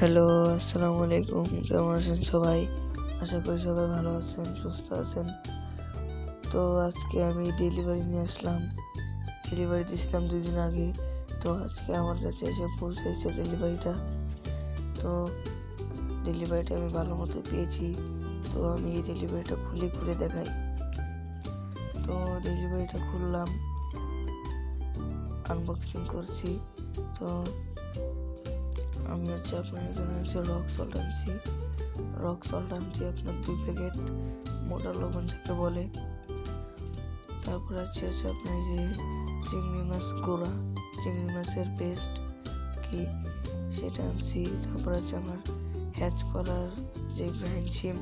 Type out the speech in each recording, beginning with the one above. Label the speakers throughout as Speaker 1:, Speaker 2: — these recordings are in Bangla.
Speaker 1: হ্যালো, আসসালামু আলাইকুম। কেমন আছেন সবাই? আশা করি সবাই ভালো আছেন, সুস্থ আছেন। তো আজকে আমি ডেলিভারি নিয়ে আসলাম। ডেলিভারি দিয়েছিলাম 2 দিন আগে। তো আজকে আমার কাছে এসে পৌঁছেছে ডেলিভারিটা। তো ডেলিভারিটা আমি ভালো মতো পেয়েছি। তো আমি এই ডেলিভারিটা খুলে দেখাই। তো ডেলিভারিটা খুললাম, আনবক্সিং করছি। তো আমি আপনার এখানে রক সল্ট আনছি আপনার 2 প্যাকেট, মোটা লবণ যাকে বলে। তারপর আপনার যে চিংড়ি মাছ গোড়া, চিংড়ি মাছের পেস্ট কি সেটা আনছি। তারপর আমার হ্যাচ করার যে ব্রাইন শিম,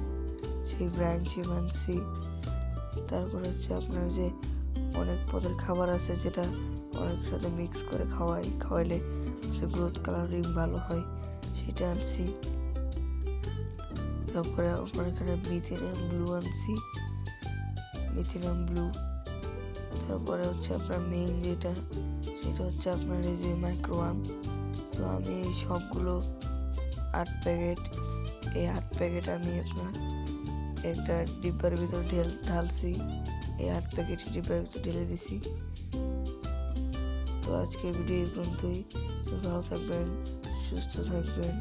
Speaker 1: সেই ব্রাইন শিম আনছি। তারপর আপনার যে অনেক পদের খাবার আছে যেটা অনেক সাথে মিক্স করে খাওয়াইলে সে গ্রোথ কালারিং ভালো হয়, সেটা আনছি। তারপরে আপনার এখানে মিথিনাম ব্লু আনছি, মিথিনাম ব্লু। তারপরে আপনার মেইন যেটা, সেটা আপনার এই যে মাইক্রোওয়াম। তো আমি এই সবগুলো 8 প্যাকেট, এই 8 প্যাকেট আমি আপনার একটা ডিব্বার ভিতর ঢালছি। এই 8 প্যাকেট ডিব্বার ভিতর ঢেলে দিছি। তো আজকে ভিডিও এই পর্যন্তই। ভালো থাকবেন, সুস্থ থাকবেন।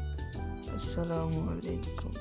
Speaker 1: আসসালামু আলাইকুম।